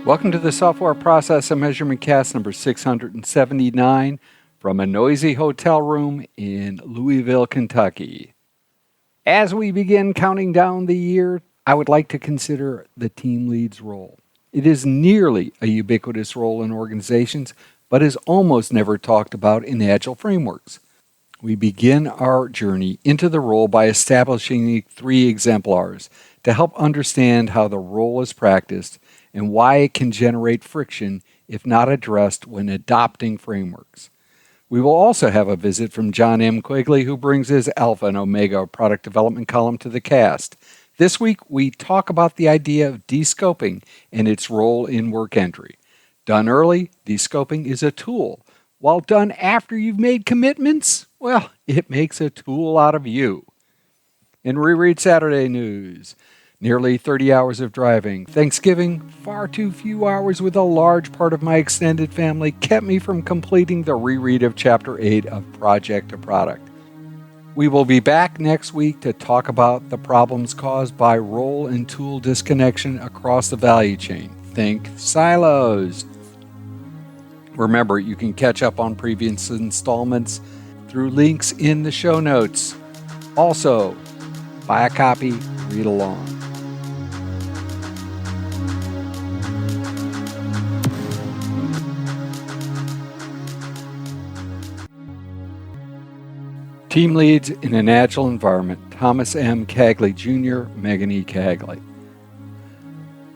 Welcome to the Software Process and Measurement Cast number 679 from a noisy hotel room in Louisville, Kentucky. As we begin counting down the year, I would like to consider the team lead's role. It is nearly a ubiquitous role in organizations, but is almost never talked about in Agile frameworks. We begin our journey into the role by establishing 3 exemplars to help understand how the role is practiced and why it can generate friction if not addressed when adopting frameworks. We will also have a visit from Jon M Quigley, who brings his Alpha and Omega product development column to the cast. This week, we talk about the idea of descoping and its role in work entry. Done early, descoping is a tool. While done after you've made commitments, well, it makes a tool out of you. In Reread Saturday News, nearly 30 hours of driving. Thanksgiving, far too few hours with a large part of my extended family kept me from completing the reread of Chapter 8 of Project to Product. We will be back next week to talk about the problems caused by role and tool disconnection across the value chain. Think silos. Remember, you can catch up on previous installments through links in the show notes. Also, buy a copy, read along. Team leads in an Agile environment, Thomas M. Quigley Jr., Megan E. Quigley.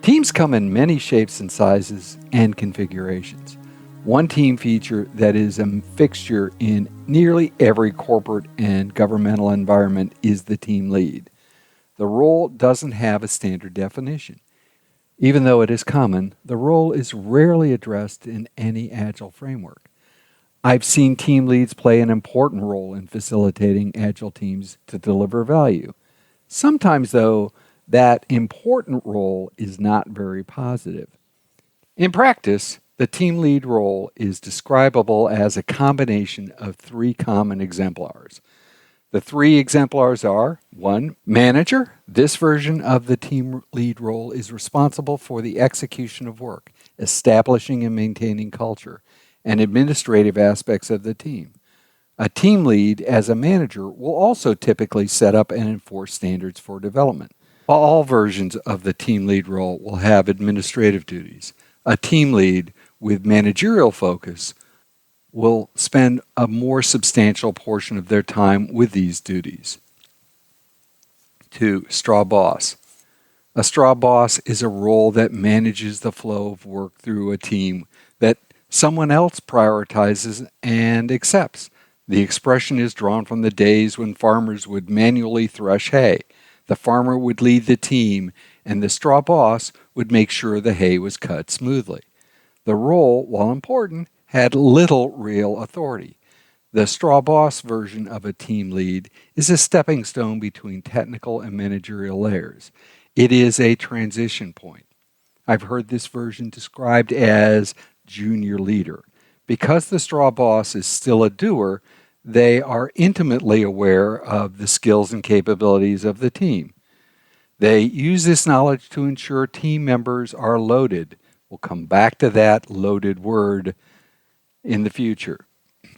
Teams come in many shapes and sizes and configurations. One team feature that is a fixture in nearly every corporate and governmental environment is the team lead. The role doesn't have a standard definition. Even though it is common, the role is rarely addressed in any Agile framework. I've seen team leads play an important role in facilitating Agile teams to deliver value. Sometimes, though, that important role is not very positive. In practice, the team lead role is describable as a combination of 3 common exemplars. The 3 exemplars are: 1. Manager. This version of the team lead role is responsible for the execution of work, establishing and maintaining culture, and administrative aspects of the team. A team lead, as a manager, will also typically set up and enforce standards for development. While all versions of the team lead role will have administrative duties, a team lead with managerial focus will spend a more substantial portion of their time with these duties. 2. Straw boss. A straw boss is a role that manages the flow of work through a team that someone else prioritizes and accepts. The expression is drawn from the days when farmers would manually thresh hay. The farmer would lead the team, and the straw boss would make sure the hay was cut smoothly. The role, while important, had little real authority. The straw boss version of a team lead is a stepping stone between technical and managerial layers. It is a transition point. I've heard this version described as junior leader. Because the straw boss is still a doer, they are intimately aware of the skills and capabilities of the team. They use this knowledge to ensure team members are loaded. We'll come back to that loaded word in the future,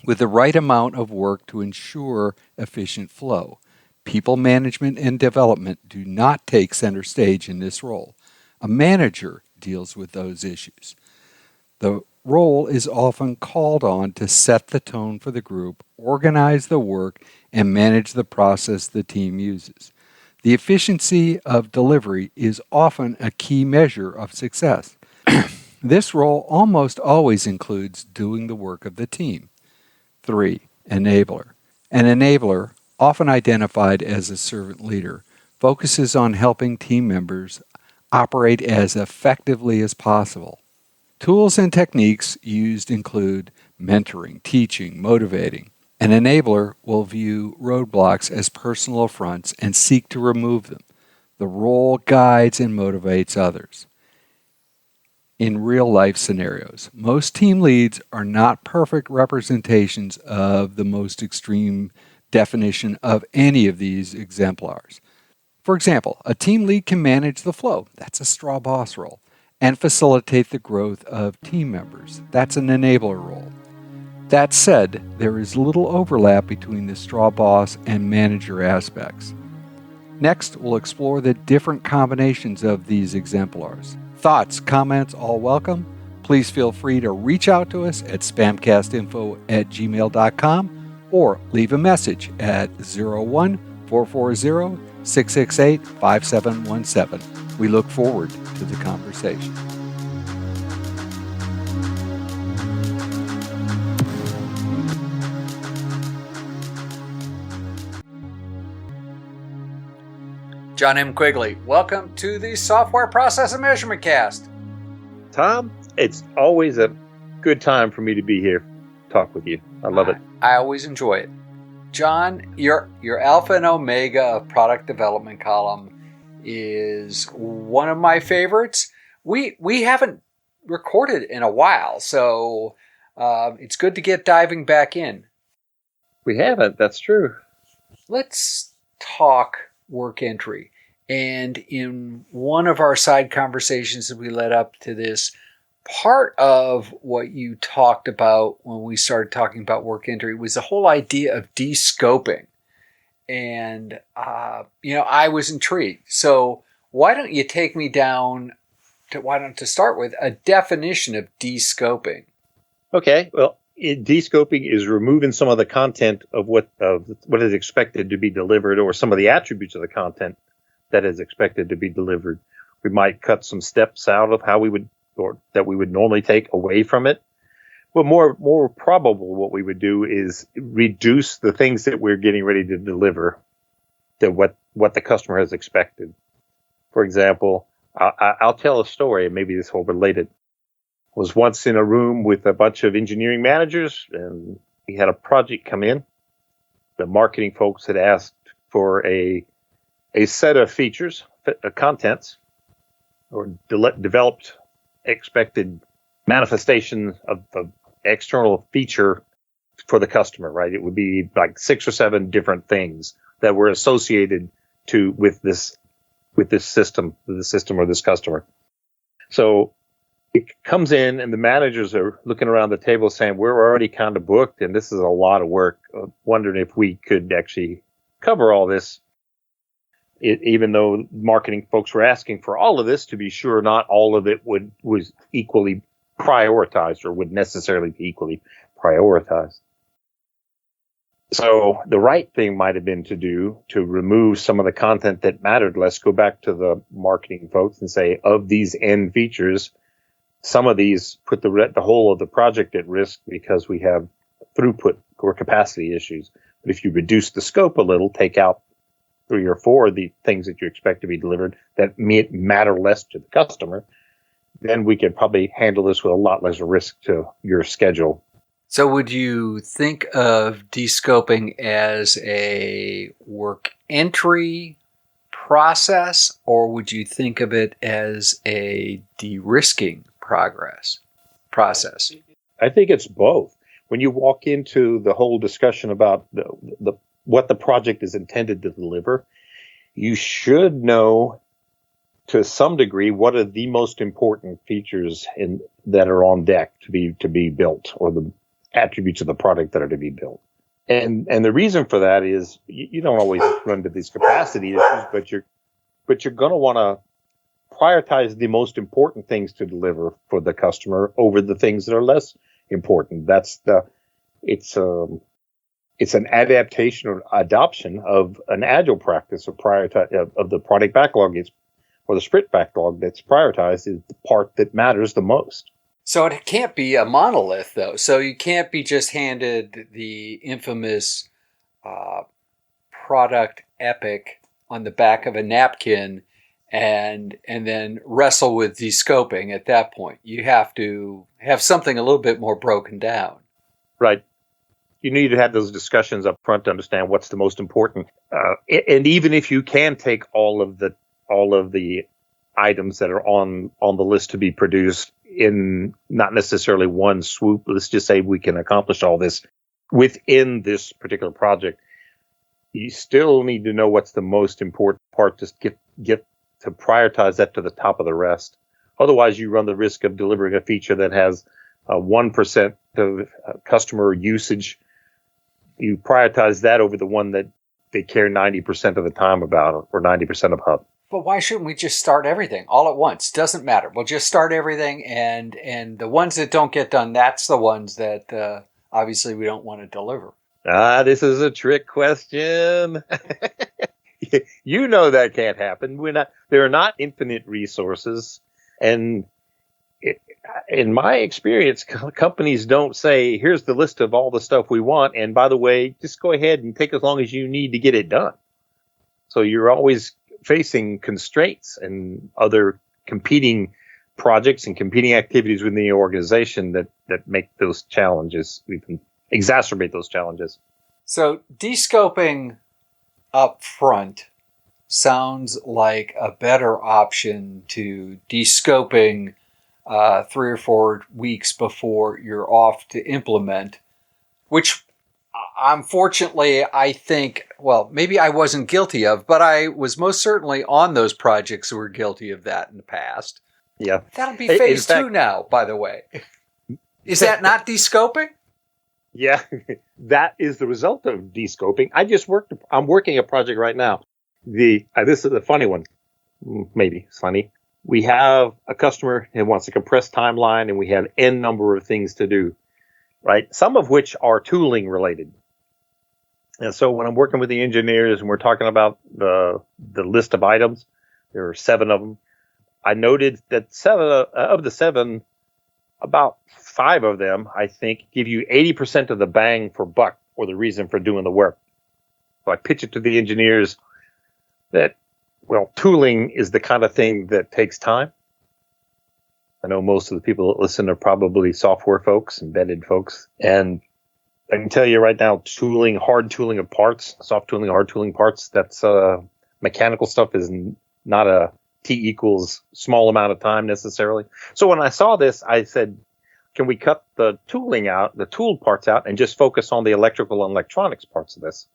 with the right amount of work to ensure efficient flow. People management and development do not take center stage in this role. A manager deals with those issues. The role is often called on to set the tone for the group, organize the work, and manage the process the team uses. The efficiency of delivery is often a key measure of success. This role almost always includes doing the work of the team. 3. Enabler. An enabler, often identified as a servant leader, focuses on helping team members operate as effectively as possible. Tools and techniques used include mentoring, teaching, motivating. An enabler will view roadblocks as personal affronts and seek to remove them. The role guides and motivates others. In real-life scenarios, most team leads are not perfect representations of the most extreme definition of any of these exemplars. For example, a team lead can manage the flow. That's a straw boss role. and facilitate the growth of team members. That's an enabler role. That said, there is little overlap between the straw boss and manager aspects. Next, we'll explore the different combinations of these exemplars. Thoughts, comments, all welcome. Please feel free to reach out to us at spamcastinfo@gmail.com or leave a message at 01-440-668-5717. We look forward to the conversation. Jon M Quigley, welcome to the Software Process and Measurement Cast. Tom, it's always a good time for me to be here, talk with you. I love it. I always enjoy it. Jon, your alpha and omega of product development column is one of my favorites. We haven't recorded in a while, so it's good to get diving back in. We haven't, that's true. Let's talk work entry. And in one of our side conversations that we led up to this, part of what you talked about when we started talking about work entry was the whole idea of descoping. And, I was intrigued. So why don't you take me down to start with a definition of descoping? Okay, well, descoping is removing some of the content of what is expected to be delivered, or some of the attributes of the content that is expected to be delivered. We might cut some steps out of that we would normally take away from it. But more probable, what we would do is reduce the things that we're getting ready to deliver to what the customer has expected. For example, I'll tell a story, and maybe this will relate it. I was once in a room with a bunch of engineering managers, and we had a project come in. The marketing folks had asked for a set of features, contents, or developed expected manifestation of the external feature for the customer, right? It would be like 6 or 7 different things that were associated with this system or this customer. So it comes in, and the managers are looking around the table saying, we're already kind of booked, and this is a lot of work. Wondering if we could actually cover all this. Even though marketing folks were asking for all of this, to be sure not all of it was equally prioritized, or would necessarily be equally prioritized. So the right thing might have been to remove some of the content that mattered less, go back to the marketing folks and say, of these end features, some of these put the whole of the project at risk because we have throughput or capacity issues. But if you reduce the scope a little, take out 3 or 4 of the things that you expect to be delivered that matter less to the customer, then we could probably handle this with a lot less risk to your schedule. So would you think of descoping as a work entry process, or would you think of it as a de-risking process? I think it's both. When you walk into the whole discussion about what the project is intended to deliver, you should know to some degree what are the most important features that are on deck to be built, or the attributes of the product that are to be built. And the reason for that is you don't always run into these capacity issues, but you're going to want to prioritize the most important things to deliver for the customer over the things that are less important. It's an adaptation or adoption of an Agile practice, or of the product backlog or the sprint backlog that's prioritized is the part that matters the most. So it can't be a monolith, though. So you can't be just handed the infamous product epic on the back of a napkin and then wrestle with descoping at that point. You have to have something a little bit more broken down. Right. You need to have those discussions up front to understand what's the most important. And even if you can take all of the items that are on the list to be produced in not necessarily one swoop, let's just say we can accomplish all this within this particular project, you still need to know what's the most important part. Just get to prioritize that to the top of the rest. Otherwise, you run the risk of delivering a feature that has 1% of customer usage. You prioritize that over the one that they care 90% of the time about, or 90% about. But why shouldn't we just start everything all at once? Doesn't matter. We'll just start everything, and the ones that don't get done, that's the ones that obviously we don't want to deliver. This is a trick question. You know that can't happen. There are not infinite resources. And in my experience, companies don't say, here's the list of all the stuff we want. And by the way, just go ahead and take as long as you need to get it done. So you're always facing constraints and other competing projects and competing activities within the organization that make those challenges, even exacerbate those challenges. So descoping up front sounds like a better option to descoping 3 or 4 weeks before you're off to implement, which unfortunately I think, well, maybe I wasn't guilty of, but I was most certainly on those projects who were guilty of that in the past. Yeah. That'll be phase 2 now, by the way. Is that not descoping? Yeah, that is the result of descoping. I'm working a project right now. This is a funny one. Maybe it's funny. We have a customer who wants a compressed timeline, and we have N number of things to do, right? Some of which are tooling related. And so when I'm working with the engineers and we're talking about the list of items, there are 7 of them. I noted that 7 of the 7, about 5 of them, I think, give you 80% of the bang for buck or the reason for doing the work. So I pitch it to the engineers that, well, tooling is the kind of thing that takes time. I know most of the people that listen are probably software folks, embedded folks. And I can tell you right now, hard tooling of parts, soft tooling, hard tooling parts, that's mechanical stuff is not a T equals small amount of time necessarily. So when I saw this, I said, can we cut the tooling out, the tooled parts out, and just focus on the electrical and electronics parts of this?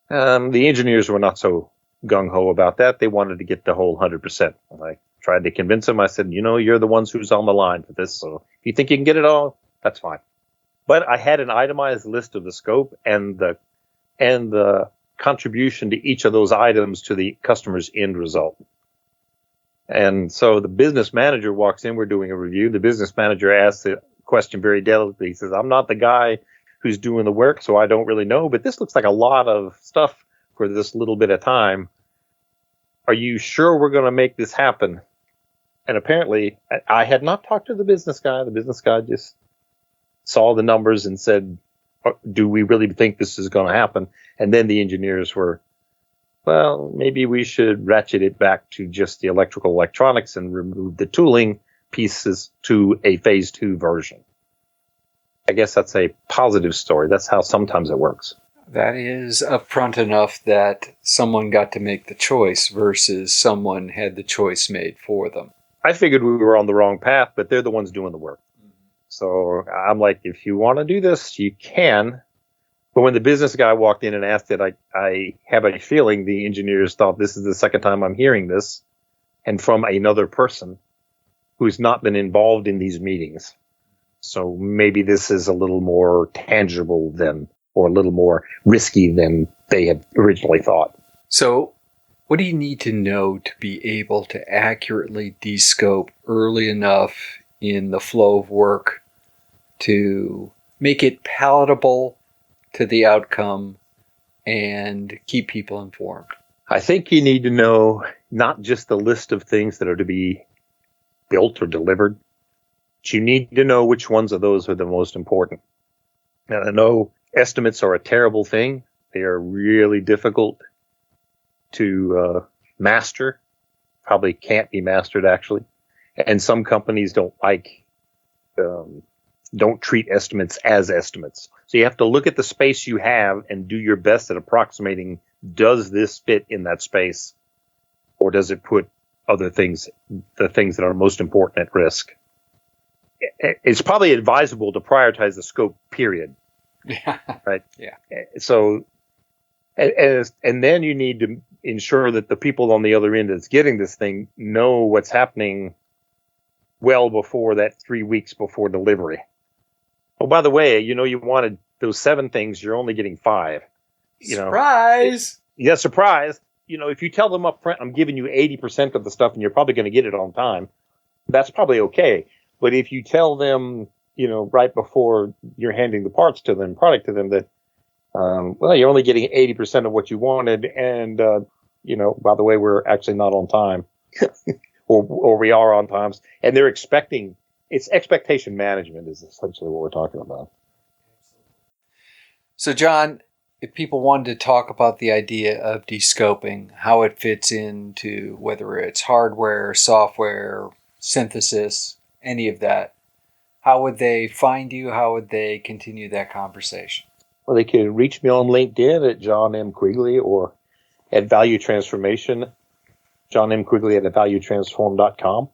The engineers were not so gung-ho about that. They wanted to get the whole 100%. And I tried to convince them. I said, you're the ones who's on the line for this. So if you think you can get it all, that's fine. But I had an itemized list of the scope and the contribution to each of those items to the customer's end result. And so the business manager walks in. We're doing a review. The business manager asks the question very delicately. He says, I'm not the guy who's doing the work, so I don't really know, but this looks like a lot of stuff for this little bit of time. Are you sure we're going to make this happen? And apparently, I had not talked to the business guy. The business guy just saw the numbers and said, do we really think this is going to happen? And then the engineers were, well, maybe we should ratchet it back to just the electrical electronics and remove the tooling pieces to a phase 2 version. I guess that's a positive story. That's how sometimes it works. That is upfront enough that someone got to make the choice versus someone had the choice made for them. I figured we were on the wrong path, but they're the ones doing the work. So I'm like, if you want to do this, you can. But when the business guy walked in and asked it, I have a feeling the engineers thought this is the second time I'm hearing this, and from another person who's not been involved in these meetings. So maybe this is a little more tangible or a little more risky than they had originally thought. So what do you need to know to be able to accurately descope early enough in the flow of work to make it palatable to the outcome and keep people informed? I think you need to know not just the list of things that are to be built or delivered, but you need to know which ones of those are the most important. And I know estimates are a terrible thing. They are really difficult to master. Probably can't be mastered, actually. And some companies don't treat estimates as estimates. So you have to look at the space you have and do your best at approximating, does this fit in that space? Or does it put other things, the things that are most important, at risk? It's probably advisable to prioritize the scope, period. Yeah. Right? Yeah. So, and then you need to ensure that the people on the other end that's getting this thing know what's happening well before that 3 weeks before delivery. Oh, by the way, you wanted those 7 things, you're only getting 5. Surprise! Yeah, surprise. If you tell them up front, I'm giving you 80% of the stuff and you're probably going to get it on time, that's probably okay. But if you tell them, right before you're handing the product to them, that, you're only getting 80% of what you wanted. And, by the way, we're actually not on time or we are on times, and they're expecting, it's expectation management is essentially what we're talking about. So, Jon, if people wanted to talk about the idea of descoping, how it fits into whether it's hardware, software, synthesis, any of that, how would they find you? How would they continue that conversation? Well, they can reach me on LinkedIn at Jon M Quigley or at Value Transformation, Jon M Quigley at valuetransform.com.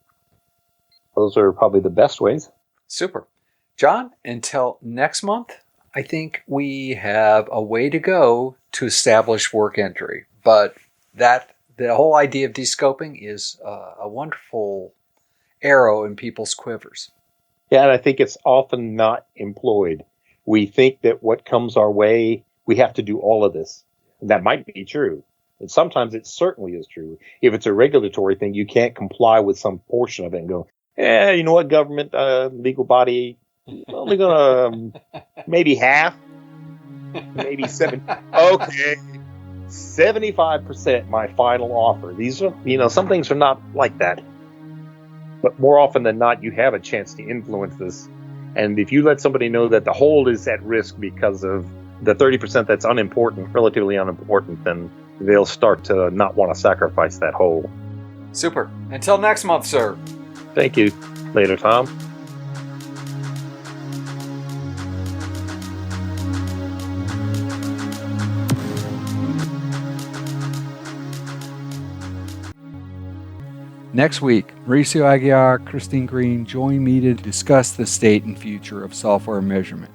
Those are probably the best ways. Super. Jon, until next month, I think we have a way to go to establish work entry. But the whole idea of descoping is a wonderful arrow in people's quivers. Yeah, and I think it's often not employed. We think that what comes our way, we have to do all of this. And that might be true. And sometimes it certainly is true. If it's a regulatory thing, you can't comply with some portion of it and go, you know what, government, legal body, only going to maybe half, maybe 7. Okay, 75% my final offer. These are, some things are not like that. But more often than not, you have a chance to influence this. And if you let somebody know that the whole is at risk because of the 30% that's unimportant, relatively unimportant, then they'll start to not want to sacrifice that whole. Super. Until next month, sir. Thank you. Later, Tom. Next week, Mauricio Aguilar, Christine Green join me to discuss the state and future of software measurement.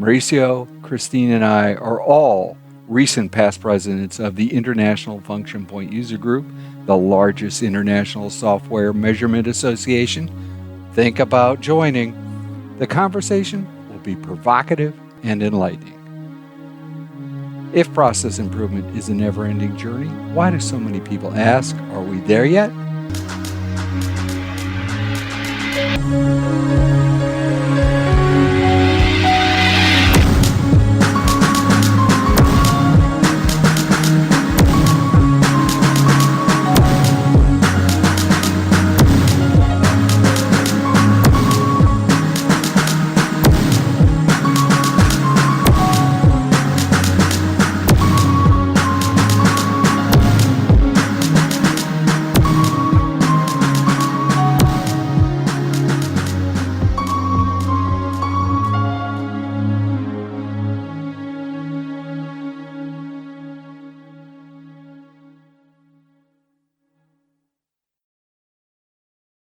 Mauricio, Christine, and I are all recent past presidents of the International Function Point User Group, the largest international software measurement association. Think about joining. The conversation will be provocative and enlightening. If process improvement is a never-ending journey, why do so many people ask, are we there yet?